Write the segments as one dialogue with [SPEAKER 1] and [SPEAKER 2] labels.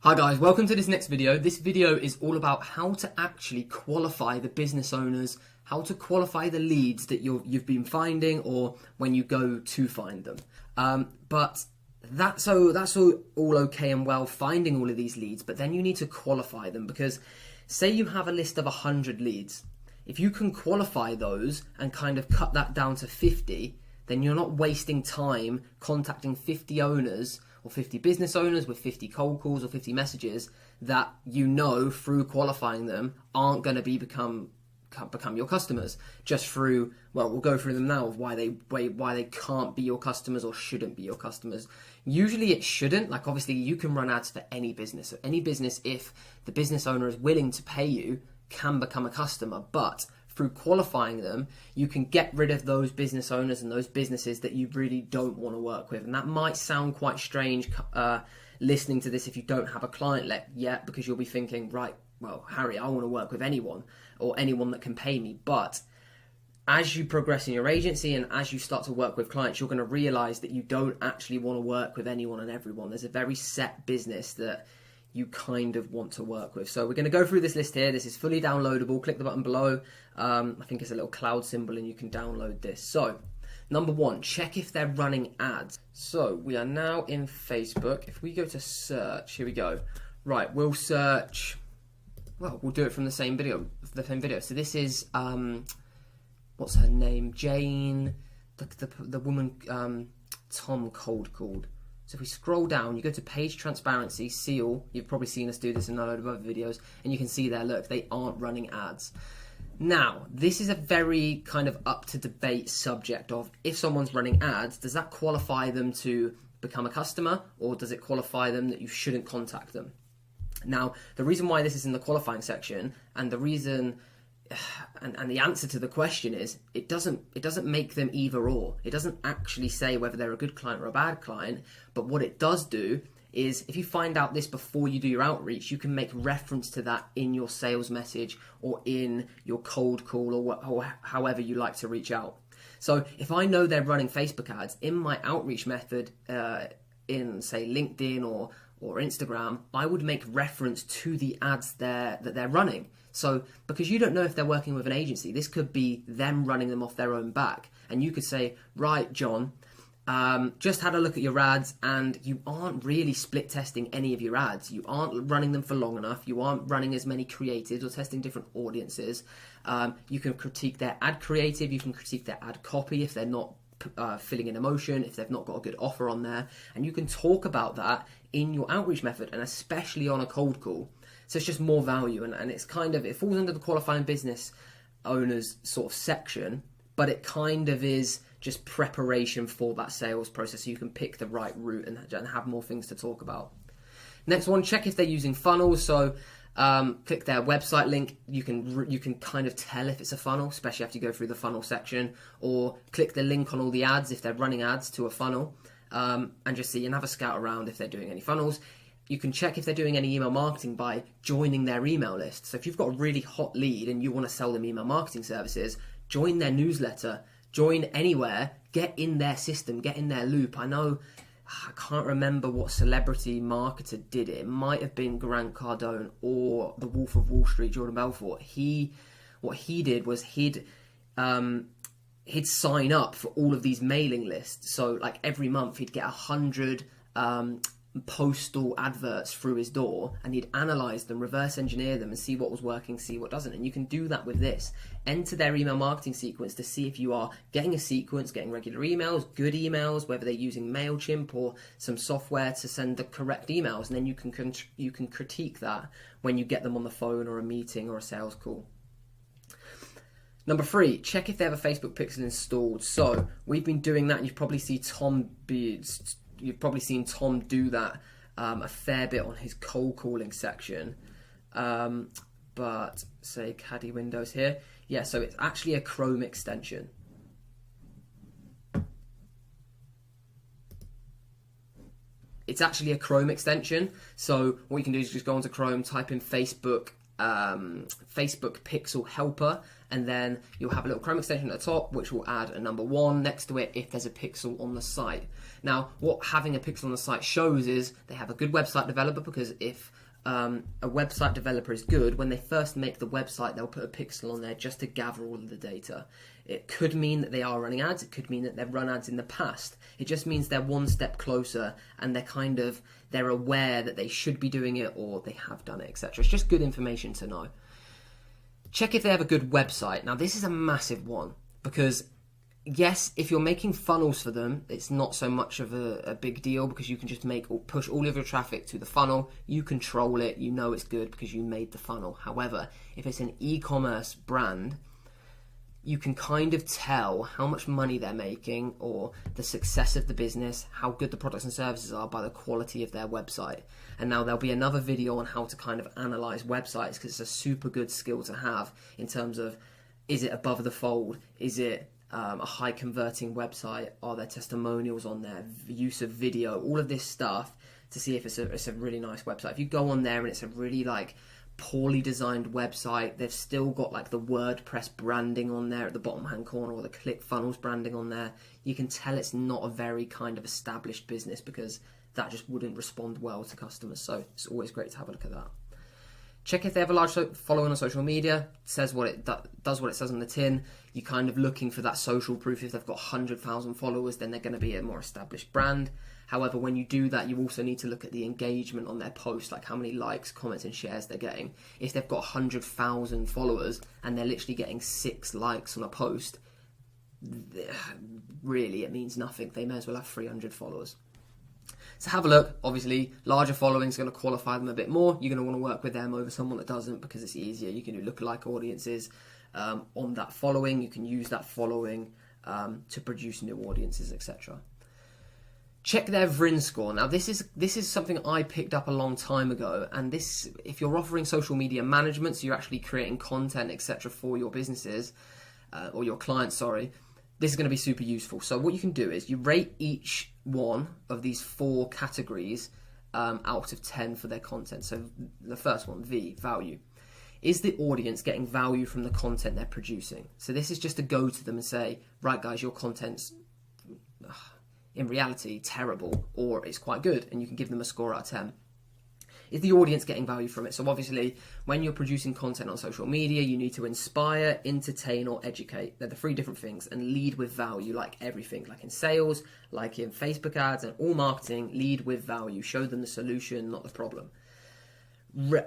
[SPEAKER 1] Hi guys, welcome to this next video. This video is all about how to actually qualify the business owners, how to qualify the leads that you've been finding or when you go to find them. But that's all okay and well, finding all of these leads, but then you need to qualify them, because say you have a list of 100 leads. If you can qualify those and kind of cut that down to 50, then you're not wasting time contacting 50 owners or 50 business owners with 50 cold calls or 50 messages that you know through qualifying them aren't going to become your customers, just through, well, we'll go through them now of why they can't be your customers or shouldn't be your customers. Usually it shouldn't. Like, obviously you can run ads for any business. So any business, if the business owner is willing to pay you, can become a customer. But through qualifying them, you can get rid of those business owners and those businesses that you really don't want to work with. And that might sound quite strange listening to this if you don't have a client yet, because you'll be thinking, right, well, Harry, I want to work with anyone or anyone that can pay me. But as you progress in your agency and as you start to work with clients, you're going to realize that you don't actually want to work with anyone and everyone. There's a very set business that you kind of want to work with. So we're going to go through this list here. This is fully downloadable. Click the button below. I think it's a little cloud symbol and you can download this. So number one, check if they're running ads. So we are now in Facebook. If we go to search, here we go. Right, we'll search, well, we'll do it from the same video. So this is, what's her name? Jane, the woman Tom cold called. So if we scroll down, you go to page transparency, seal. You've probably seen us do this in a load of other videos, and you can see there, look, they aren't running ads. Now, this is a very kind of up to debate subject of, if someone's running ads, does that qualify them to become a customer, or does it qualify them that you shouldn't contact them? Now, the reason why this is in the qualifying section, and the reason and the answer to the question is, it doesn't make them either or. It doesn't actually say whether they're a good client or a bad client, but what it does do is, if you find out this before you do your outreach, you can make reference to that in your sales message or in your cold call or however you like to reach out. So if I know they're running Facebook ads, in my outreach method in, say, LinkedIn or Instagram, I would make reference to the ads that they're running. So, because you don't know if they're working with an agency, this could be them running them off their own back. And you could say, right, John, just had a look at your ads and you aren't really split testing any of your ads. You aren't running them for long enough. You aren't running as many creatives or testing different audiences. You can critique their ad creative. You can critique their ad copy if they're not filling in emotion, if they've not got a good offer on there. And you can talk about that in your outreach method, and especially on a cold call. So it's just more value, and it's kind of, it falls under the qualifying business owners sort of section, but it kind of is just preparation for that sales process, so you can pick the right route and have more things to talk about. Next one, check if they're using funnels. So click their website link. You can kind of tell if it's a funnel, especially after you go through the funnel section, or click the link on all the ads if they're running ads to a funnel, and just see and have a scout around if they're doing any funnels. You can check if they're doing any email marketing by joining their email list. So if you've got a really hot lead and you want to sell them email marketing services, join their newsletter, join anywhere, get in their system, get in their loop. I know, I can't remember what celebrity marketer did it. It might have been Grant Cardone or the Wolf of Wall Street, Jordan Belfort. What he did was he'd sign up for all of these mailing lists. So like every month he'd get 100 postal adverts through his door, and he'd analyze them, reverse engineer them, and see what was working, see what doesn't. And you can do that with this. Enter their email marketing sequence to see if you are getting a sequence, getting regular emails, good emails, whether they're using MailChimp or some software to send the correct emails, and then you can critique that when you get them on the phone or a meeting or a sales call. Number 3, check if they have a Facebook pixel installed. So we've been doing that, and you've probably seen Tom do that a fair bit on his cold calling section. But say Caddy Windows here. Yeah, so it's actually a Chrome extension. It's actually a Chrome extension. So what you can do is just go onto Chrome, type in Facebook Pixel Helper, and then you'll have a little Chrome extension at the top which will add a number 1 next to it if there's a pixel on the site. Now, what having a pixel on the site shows is they have a good website developer, because if a website developer is good, when they first make the website, they'll put a pixel on there just to gather all of the data. It could mean that they are running ads. It could mean that they've run ads in the past. It just means they're one step closer, and they're aware that they should be doing it, or they have done it, etc. It's just good information to know. Check if they have a good website. Now, this is a massive one, because yes, if you're making funnels for them, it's not so much of a big deal, because you can just push all of your traffic to the funnel. You control it. You know it's good because you made the funnel. However, if it's an e-commerce brand, you can kind of tell how much money they're making, or the success of the business, how good the products and services are, by the quality of their website. And now there'll be another video on how to kind of analyze websites, because it's a super good skill to have in terms of, is it above the fold? Is it a high converting website? Are there testimonials on there? Use of video? All of this stuff to see if it's a really nice website. If you go on there and it's a really poorly designed website, they've still got the WordPress branding on there at the bottom hand corner, or the ClickFunnels branding on there, you can tell it's not a very kind of established business, because that just wouldn't respond well to customers. So it's always great to have a look at that. Check if they have a large following on social media. Says what it does, what it says on the tin. You're kind of looking for that social proof. If they've got 100,000 followers, then they're going to be a more established brand. However, when you do that, you also need to look at the engagement on their post, like how many likes, comments and shares they're getting. If they've got 100,000 followers and they're literally getting 6 likes on a post, really it means nothing. They may as well have 300 followers. So have a look. Obviously, larger following is going to qualify them a bit more. You're going to want to work with them over someone that doesn't, because it's easier. You can do lookalike audiences on that following. You can use that following to produce new audiences, etc. Check their VRIN score. Now, this is something I picked up a long time ago, and this, if you're offering social media management, so you're actually creating content, etc., for your businesses or your clients, this is going to be super useful. So what you can do is you rate each one of these 4 categories out of 10 for their content. So the first one, V, value. Is the audience getting value from the content they're producing? So this is just to go to them and say, right guys, your content's in reality terrible, or it's quite good, and you can give them a score out of 10. Is the audience getting value from it? So obviously, when you're producing content on social media, you need to inspire, entertain, or educate. They're the 3 different things, and lead with value, like everything, like in sales, like in Facebook ads, and all marketing, lead with value. Show them the solution, not the problem.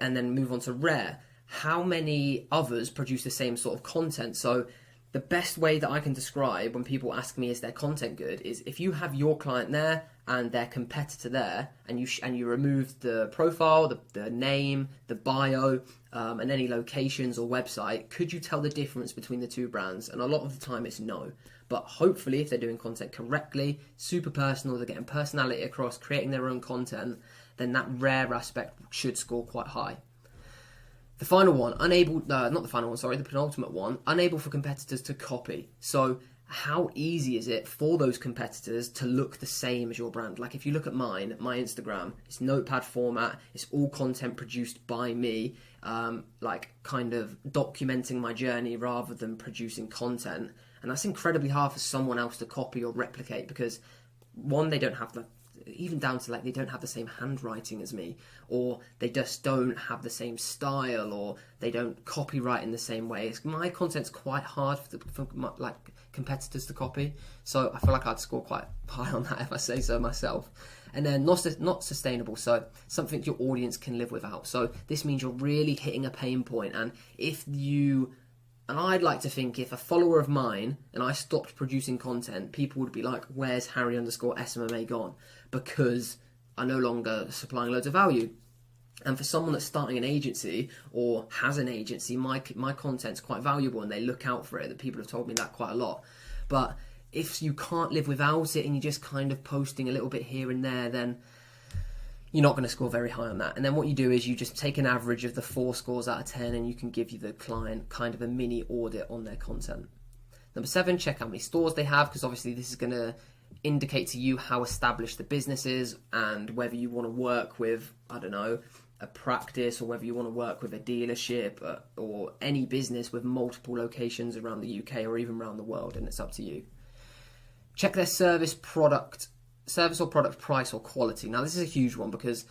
[SPEAKER 1] And then move on to rare. How many others produce the same sort of content? So the best way that I can describe when people ask me, is their content good, is if you have your client there and their competitor there, and you remove the profile, the name, the bio, and any locations or website, could you tell the difference between the 2 brands? And a lot of the time it's no. But hopefully, if they're doing content correctly, super personal, they're getting personality across, creating their own content, then that rare aspect should score quite high. The final one, the penultimate one, unable for competitors to copy. So how easy is it for those competitors to look the same as your brand? Like if you look at my Instagram, it's notepad format, it's all content produced by me, kind of documenting my journey rather than producing content. And that's incredibly hard for someone else to copy or replicate, because one, they don't have even down to they don't have the same handwriting as me, or they just don't have the same style, or they don't copyright in the same way. My content's quite hard for competitors to copy, so I feel like I'd score quite high on that if I say so myself. And then not sustainable, so something your audience can live without. So this means you're really hitting a pain point, and I'd like to think if a follower of mine and I stopped producing content, people would be like, where's Harry_SMMA gone? Because I'm no longer supplying loads of value. And for someone that's starting an agency or has an agency, my content's quite valuable and they look out for it. That people have told me that quite a lot. But if you can't live without it and you're just kind of posting a little bit here and there, then you're not going to score very high on that. And then what you do is you just take an average of the 4 scores out of 10 and you can give the client kind of a mini audit on their content. Number 7, check how many stores they have, because obviously this is going to indicate to you how established the business is and whether you want to work with, a practice, or whether you want to work with a dealership or any business with multiple locations around the UK or even around the world, and it's up to you. Check their service, product, service or product price or quality. Now, this is a huge one because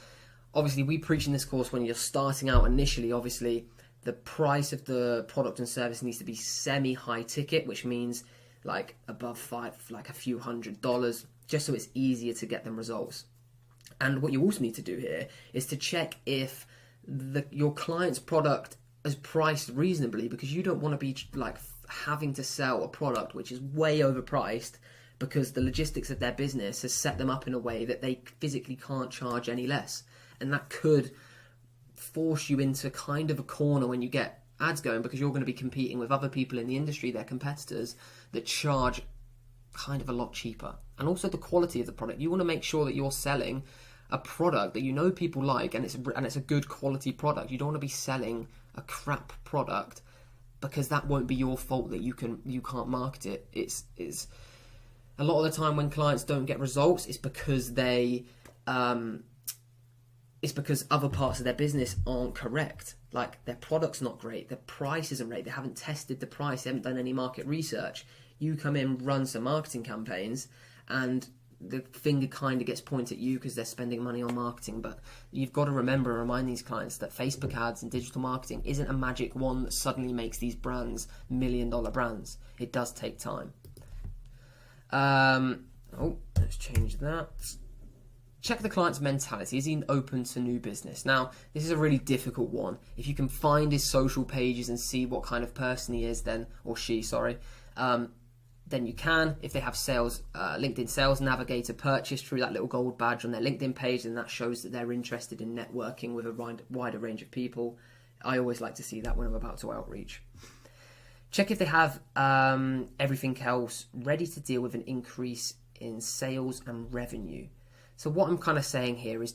[SPEAKER 1] obviously we preach in this course when you're starting out initially, obviously the price of the product and service needs to be semi-high ticket, which means like above like a few $100s, just so it's easier to get them results. And what you also need to do here is to check if your client's product is priced reasonably, because you don't want to be like having to sell a product which is way overpriced because the logistics of their business has set them up in a way that they physically can't charge any less. And that could force you into kind of a corner when you get ads going, because you're going to be competing with other people in the industry, their competitors, that charge kind of a lot cheaper. And also the quality of the product. You want to make sure that you're selling a product that you know people like, and it's a good quality product. You don't want to be selling a crap product, because that won't be your fault that you can't market it. It's a lot of the time when clients don't get results, it's because it's because other parts of their business aren't correct. Like their product's not great, their price isn't right, they haven't tested the price, they haven't done any market research. You come in, run some marketing campaigns, and the finger kind of gets pointed at you because they're spending money on marketing. But you've got to remember and remind these clients that Facebook ads and digital marketing isn't a magic wand that suddenly makes these brands $1 million brands. It does take time. Let's change that. Check the client's mentality. Is he open to new business? Now, this is a really difficult one. If you can find his social pages and see what kind of person he is, then, or she, sorry, then you can. If they have sales, LinkedIn Sales Navigator purchase through that little gold badge on their LinkedIn page, then that shows that they're interested in networking with a wider range of people. I always like to see that when I'm about to outreach. Check if they have everything else ready to deal with an increase in sales and revenue. So what I'm kind of saying here is,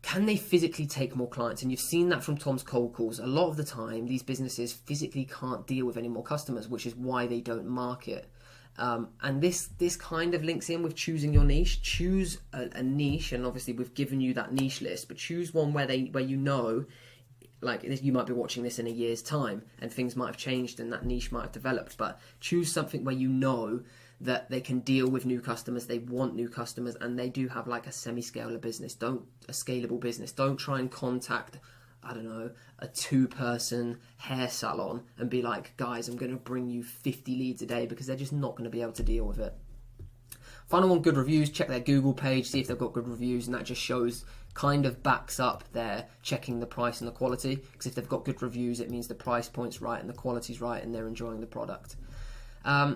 [SPEAKER 1] can they physically take more clients? And you've seen that from Tom's cold calls. A lot of the time, these businesses physically can't deal with any more customers, which is why they don't market. And this kind of links in with choosing your niche. Choose a niche, and obviously we've given you that niche list, but choose one where you know, like you might be watching this in a year's time and things might have changed and that niche might have developed, but choose something where you know that they can deal with new customers, they want new customers, and they do have like a semi-scalable business, a scalable business. Don't try and contact, I don't know, a 2-person hair salon and be like, guys, I'm going to bring you 50 leads a day, because they're just not going to be able to deal with it. Final one, good reviews. Check their Google page, see if they've got good reviews, and that just shows, kind of backs up their checking the price and the quality, because if they've got good reviews, it means the price point's right and the quality's right and they're enjoying the product. I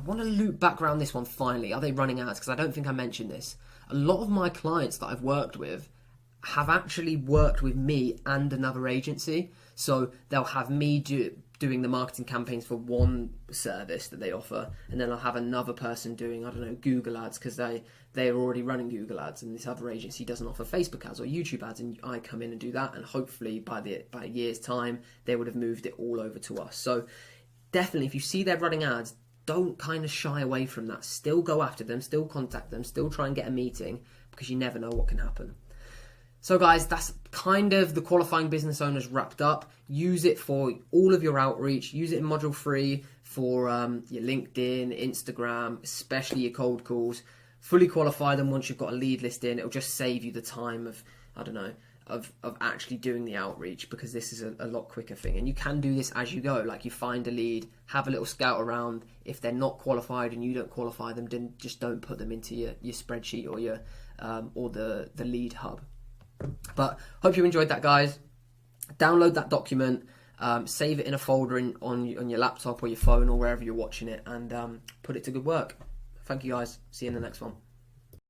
[SPEAKER 1] want to loop back around this one finally. Are they running ads? Because I don't think I mentioned this. A lot of my clients that I've worked with have actually worked with me and another agency. So they'll have me doing the marketing campaigns for one service that they offer, and then I'll have another person doing, I don't know, Google ads, because they're already running Google ads, and this other agency doesn't offer Facebook ads or YouTube ads, and I come in and do that, and hopefully by a year's time they would have moved it all over to us. So definitely, if you see they're running ads, don't kind of shy away from that. Still go after them, still contact them, still try and get a meeting, because you never know what can happen. So guys, that's kind of the qualifying business owners wrapped up. Use it for all of your outreach. Use it in module 3 for your LinkedIn, Instagram, especially your cold calls. Fully qualify them once you've got a lead list in. It'll just save you the time of, I don't know, of actually doing the outreach, because this is a lot quicker thing. And you can do this as you go. Like, you find a lead, have a little scout around. If they're not qualified and you don't qualify them, then just don't put them into your spreadsheet or your or the lead hub. But hope you enjoyed that, guys. Download that document, save it in a folder on your laptop or your phone or wherever you're watching it, and put it to good work. Thank you, guys. See you in the next one.